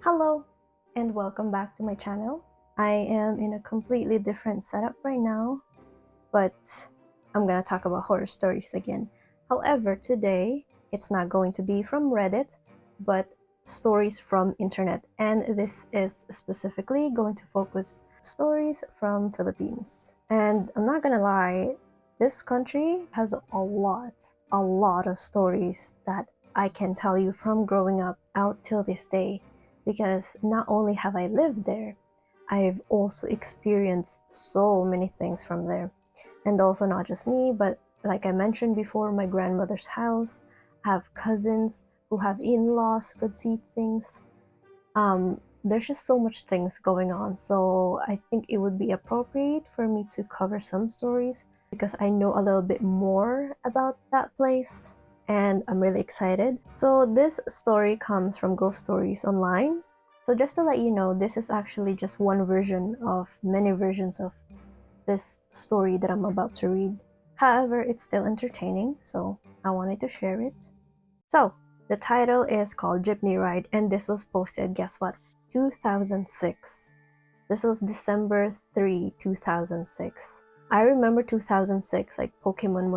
Hello and welcome back to my channel. I am in a completely different setup right now, but I'm gonna talk about horror stories again. However, today it's not going to be from Reddit, but stories from internet, and this is specifically going to focus stories from Philippines. And I'm not gonna lie, this country has a lot of stories that I can tell you from growing up out till this day, because not only have I lived there, I've also experienced so many things from there. And also not just me, but like I mentioned before, my grandmother's house. I have cousins who have in-laws could see things. There's just so much things going on, so I think it would be appropriate for me to cover some stories because I know a little bit more about that place and I'm really excited. So this story comes from Ghost Stories Online. So just to let you know, this is actually just one version of many versions of this story that I'm about to read. However, it's still entertaining, so I wanted to share it. So, the title is called Jeepney Ride, and this was posted, guess what? 2006. This was December 3, 2006. I remember 2006, like Pokemon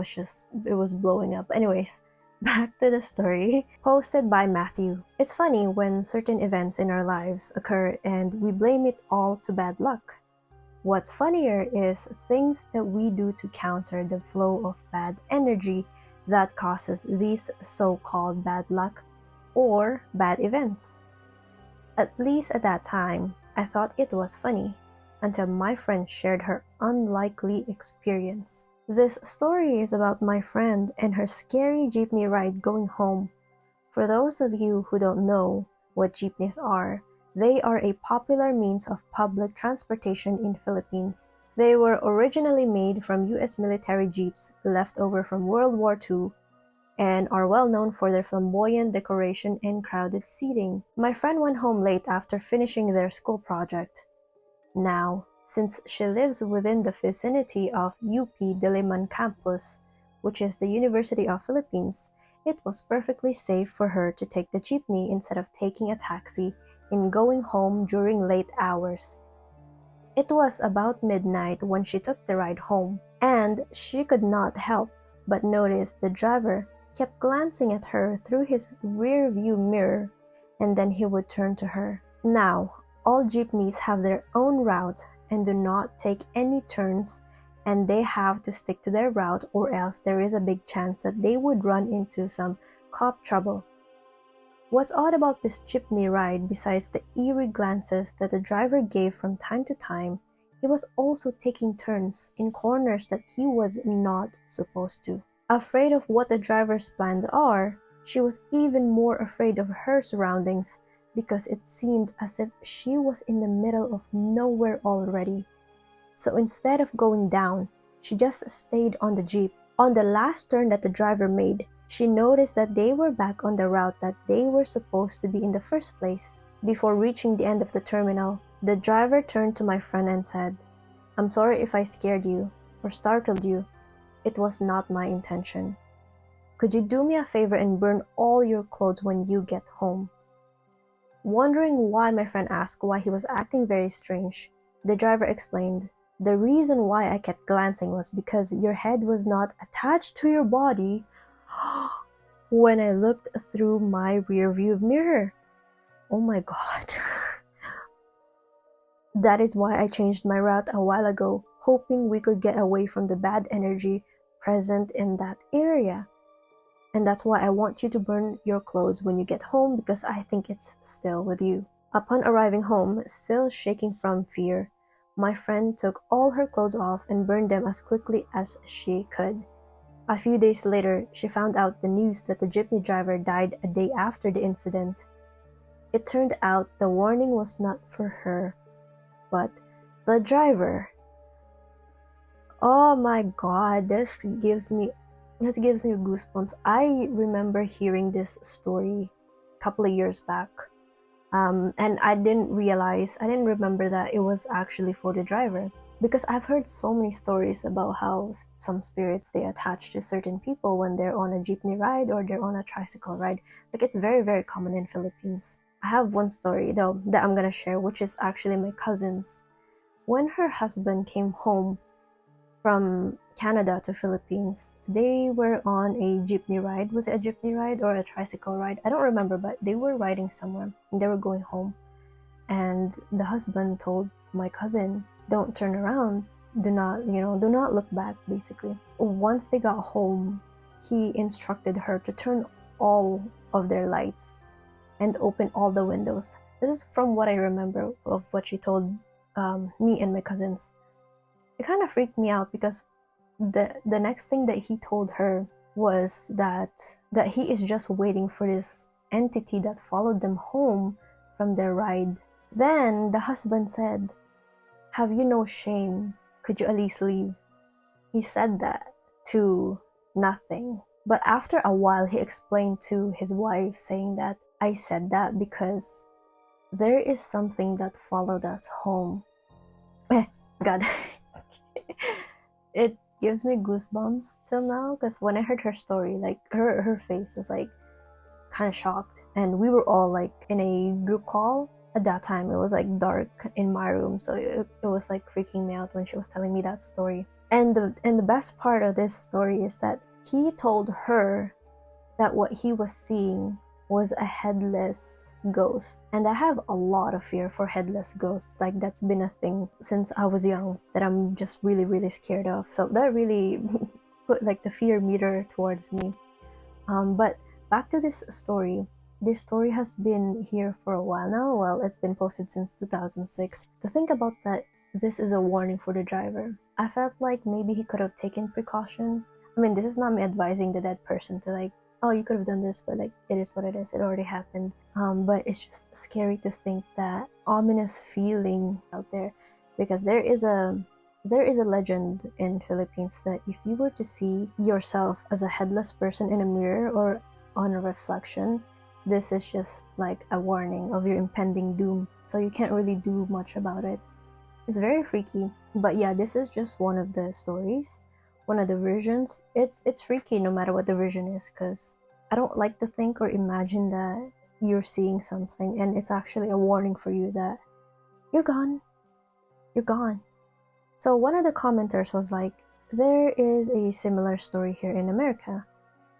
it was blowing up. Anyways, back to the story, posted by Matthew. It's funny when certain events in our lives occur and we blame it all to bad luck. What's funnier is things that we do to counter the flow of bad energy that causes these so-called bad luck or bad events. At least at that time, I thought it was funny until my friend shared her unlikely experience. This story is about my friend and her scary jeepney ride going home. For those of you who don't know what jeepneys are, they are a popular means of public transportation in Philippines. They were originally made from US military jeeps left over from World War II and are well known for their flamboyant decoration and crowded seating. My friend went home late after finishing their school project. Now, since she lives within the vicinity of UP Diliman campus, which is the University of Philippines, it was perfectly safe for her to take the jeepney instead of taking a taxi and going home during late hours. It was about midnight when she took the ride home, and she could not help but notice the driver kept glancing at her through his rear view mirror, and then he would turn to her. Now, all jeepneys have their own route and do not take any turns, and they have to stick to their route or else there is a big chance that they would run into some cop trouble. What's odd about this jeepney ride, besides the eerie glances that the driver gave from time to time, he was also taking turns in corners that he was not supposed to. Afraid of what the driver's plans are, she was even more afraid of her surroundings because it seemed as if she was in the middle of nowhere already. So instead of going down, she just stayed on the jeep. On the last turn that the driver made, she noticed that they were back on the route that they were supposed to be in the first place. Before reaching the end of the terminal, the driver turned to my friend and said, "I'm sorry if I scared you or startled you. It was not my intention. Could you do me a favor and burn all your clothes when you get home?" Wondering why my friend asked why he was acting very strange, the driver explained, "The reason why I kept glancing was because your head was not attached to your body when I looked through my rear view mirror." Oh my god. That is why I changed my route a while ago, hoping we could get away from the bad energy present in that area. And that's why I want you to burn your clothes when you get home because I think it's still with you. Upon arriving home, still shaking from fear, my friend took all her clothes off and burned them as quickly as she could. A few days later, she found out the news that the jeepney driver died a day after the incident. It turned out the warning was not for her, but the driver. Oh my god, this gives me goosebumps. I remember hearing this story a couple of years back. And I didn't remember that it was actually for the driver. Because I've heard so many stories about how some spirits, they attach to certain people when they're on a jeepney ride or they're on a tricycle ride. Like, it's very, very common in Philippines. I have one story though that I'm gonna share, which is actually my cousin's. When her husband came home from Canada to Philippines, they were on a jeepney ride. Was it a jeepney ride or a tricycle ride? I don't remember, but they were riding somewhere and they were going home. And the husband told my cousin, don't turn around. Do not look back, basically. Once they got home, he instructed her to turn all of their lights and open all the windows. This is from what I remember of what she told me and my cousins. It kind of freaked me out because the next thing that he told her was that he is just waiting for this entity that followed them home from their ride. Then the husband said, "Have you no shame? Could you at least leave?" He said that to nothing. But after a while, he explained to his wife, saying that I said that because there is something that followed us home. God. It gives me goosebumps till now because when I heard her story, like her face was like kind of shocked, and we were all like in a group call. At that time it was like dark in my room, so it was like freaking me out when she was telling me that story. And the best part of this story is that he told her that what he was seeing was a headless ghost. And I have a lot of fear for headless ghosts. Like, that's been a thing since I was young that I'm just really, really scared of. So that really put like the fear meter towards me. But back to this story. This story has been here for a while now. Well, it's been posted since 2006. To think about that, this is a warning for the driver. I felt like maybe he could have taken precaution. I mean, this is not me advising the dead person to like, oh, you could have done this, but like, it is what it is. It already happened. But it's just scary to think that ominous feeling out there, because there is a legend in Philippines that if you were to see yourself as a headless person in a mirror or on a reflection, this is just like a warning of your impending doom. So you can't really do much about it. It's very freaky. But yeah, this is just one of the stories. One of the versions. It's freaky no matter what the version is, because I don't like to think or imagine that you're seeing something and it's actually a warning for you that you're gone. You're gone. So one of the commenters was like, there is a similar story here in America.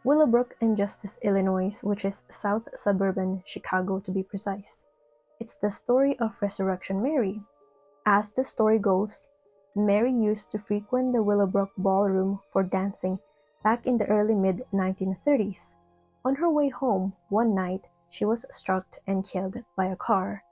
Willowbrook in Justice, Illinois, which is south suburban Chicago to be precise. It's the story of Resurrection Mary. As the story goes, Mary used to frequent the Willowbrook Ballroom for dancing back in the early mid-1930s. On her way home, one night, she was struck and killed by a car.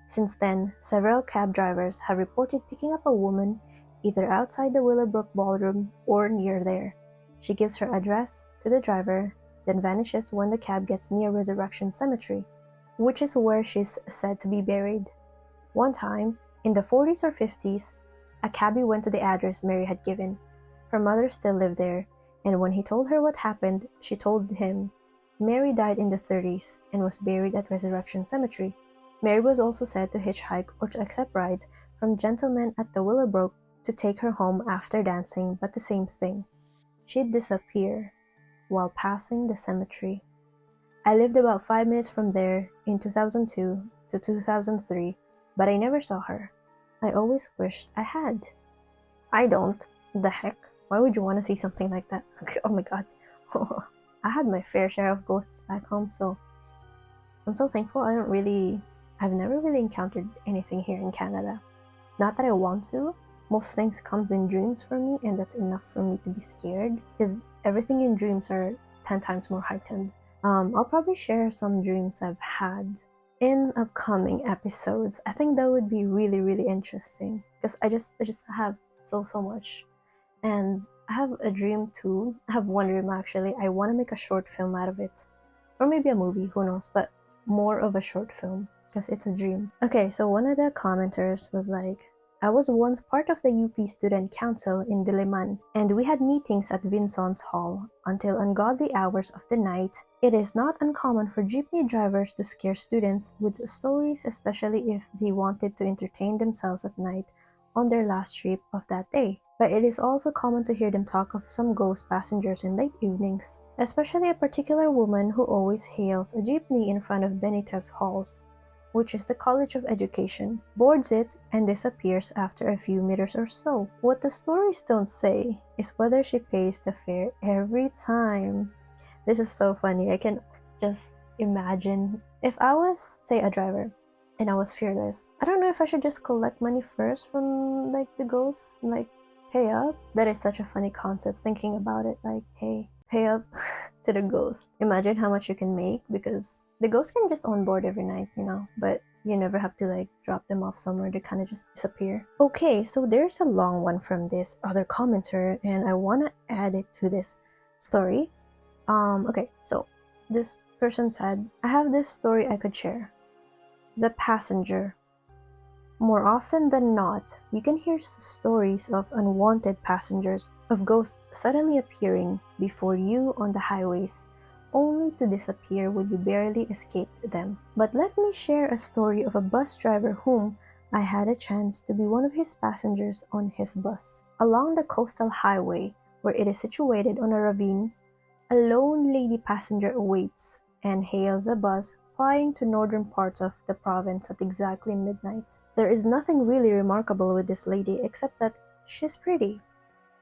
Since then, several cab drivers have reported picking up a woman either outside the Willowbrook Ballroom or near there. She gives her address to the driver, then vanishes when the cab gets near Resurrection Cemetery, which is where she's said to be buried. One time, in the 40s or 50s, a cabbie went to the address Mary had given. Her mother still lived there, and when he told her what happened, she told him Mary died in the 30s and was buried at Resurrection Cemetery. Mary was also said to hitchhike or to accept rides from gentlemen at the Willowbrook to take her home after dancing, but the same thing. She'd disappear while passing the cemetery. I lived about 5 minutes from there in 2002 to 2003, but I never saw her. I always wished I had. I don't. The heck? Why would you want to see something like that? Oh my god. I had my fair share of ghosts back home, so I'm so thankful. I've never really encountered anything here in Canada. Not that I want to. Most things comes in dreams for me, and that's enough for me to be scared, because everything in dreams are 10 times more heightened. I'll probably share some dreams I've had in upcoming episodes. I think that would be really, really interesting, because I just have so much. And I have a dream too. I have one dream actually. I want to make a short film out of it, or maybe a movie, who knows, but more of a short film because it's a dream. Okay, so one of the commenters was like, I was once part of the UP Student Council in Diliman, and we had meetings at Vinson's Hall until ungodly hours of the night. It is not uncommon for jeepney drivers to scare students with stories, especially if they wanted to entertain themselves at night on their last trip of that day. but it is also common to hear them talk of some ghost passengers in late evenings, especially a particular woman who always hails a jeepney in front of Benitez Halls, which is the College of Education, boards it, and disappears after a few meters or so. What the stories don't say is whether she pays the fare every time. This is so funny. I can just imagine if I was, say, a driver and I was fearless. I don't know if I should just collect money first from like the ghosts, like pay up. That is such a funny concept thinking about it. Like, hey, pay up to the ghost. Imagine how much you can make, because the ghost can just on board every night, you know, but you never have to like drop them off somewhere. They kind of just disappear. Okay, so there's a long one from this other commenter, and I want to add it to this story. Okay, so this person said, I have this story I could share. The passenger. More often than not, you can hear stories of unwanted passengers, of ghosts suddenly appearing before you on the highways, only to disappear when you barely escaped them. But let me share a story of a bus driver whom I had a chance to be one of his passengers on his bus. Along the coastal highway, where it is situated on a ravine, a lone lady passenger awaits and hails a bus flying to northern parts of the province at exactly midnight. There is nothing really remarkable with this lady except that she's pretty.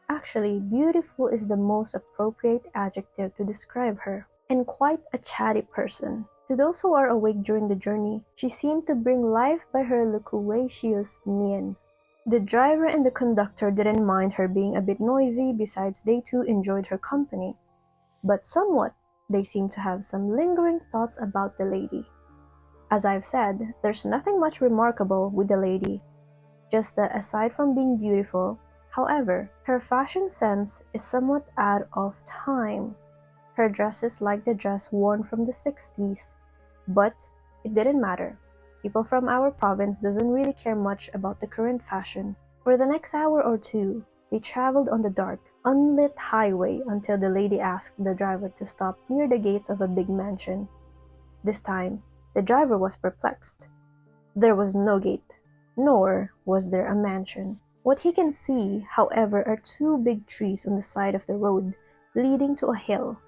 Actually, beautiful is the most appropriate adjective to describe her, and quite a chatty person. To those who are awake during the journey, she seemed to bring life by her loquacious mien. The driver and the conductor didn't mind her being a bit noisy, besides they too enjoyed her company. But somewhat, they seemed to have some lingering thoughts about the lady. As I've said, there's nothing much remarkable with the lady, just that aside from being beautiful, however, her fashion sense is somewhat out of time. Her dress is like the dress worn from the 60s, but it didn't matter. People from our province doesn't really care much about the current fashion. For the next hour or two, they traveled on the dark, unlit highway until the lady asked the driver to stop near the gates of a big mansion. This time, the driver was perplexed. There was no gate, nor was there a mansion. What he can see, however, are two big trees on the side of the road, leading to a hill.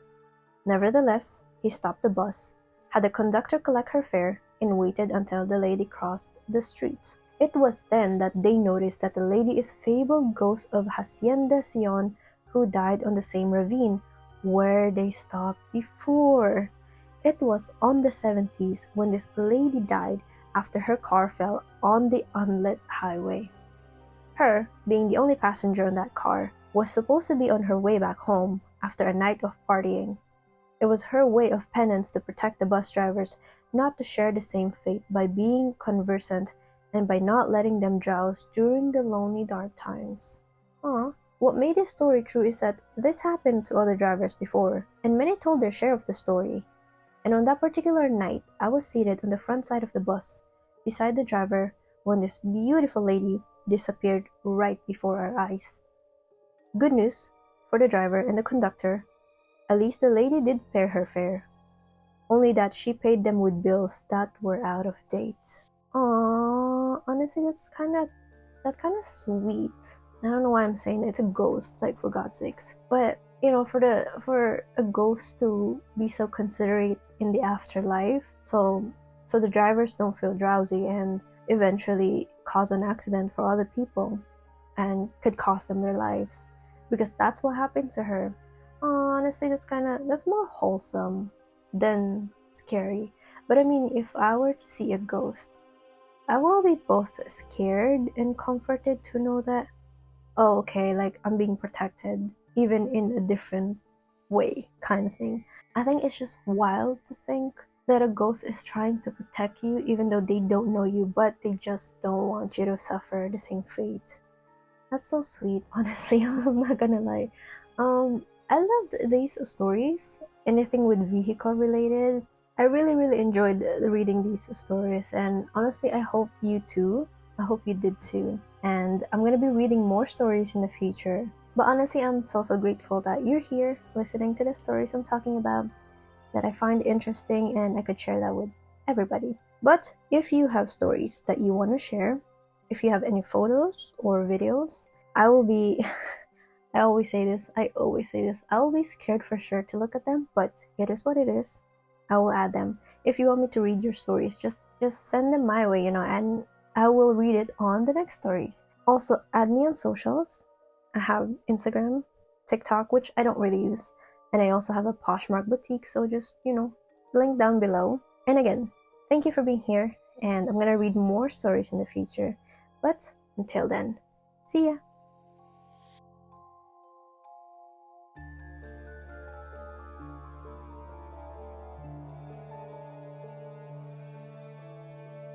Nevertheless, he stopped the bus, had the conductor collect her fare, and waited until the lady crossed the street. It was then that they noticed that the lady is fabled ghost of Hacienda Sion, who died on the same ravine where they stopped before. It was on the 70s when this lady died after her car fell on the unlit highway. Her, being the only passenger on that car, was supposed to be on her way back home after a night of partying. It was her way of penance to protect the bus drivers not to share the same fate by being conversant and by not letting them drowse during the lonely dark times. What made this story true is that this happened to other drivers before, and many told their share of the story. And on that particular night, I was seated on the front side of the bus, beside the driver, when this beautiful lady disappeared right before our eyes. Good news for the driver and the conductor, at least the lady did pay her fare, only that she paid them with bills that were out of date. Honestly, that's kind of sweet. I don't know why I'm saying that. It's a ghost, like, for God's sakes. But you know, for a ghost to be so considerate in the afterlife, so the drivers don't feel drowsy and eventually cause an accident for other people and could cost them their lives, because that's what happened to her. Honestly, that's more wholesome than scary. But I mean, if I were to see a ghost, I will be both scared and comforted to know that, oh, okay, like, I'm being protected, even in a different way, kind of thing. I think it's just wild to think that a ghost is trying to protect you even though they don't know you, but they just don't want you to suffer the same fate. That's so sweet, honestly. I'm not gonna lie. I loved these stories, anything with vehicle related. I really enjoyed reading these stories, and honestly, I hope you too. I hope you did too. And I'm gonna be reading more stories in the future. But honestly, I'm so grateful that you're here listening to the stories I'm talking about, that I find interesting, and I could share that with everybody. But if you have stories that you want to share, if you have any photos or videos I will be I always say this, I will be scared for sure to look at them, but it is what it is. I will add them. If you want me to read your stories, just send them my way, and I will read it on the next stories. Also, add me on socials. I have Instagram, TikTok, which I don't really use, and I also have a Poshmark boutique, so just, link down below. And again, thank you for being here, and I'm gonna read more stories in the future. But until then, see ya!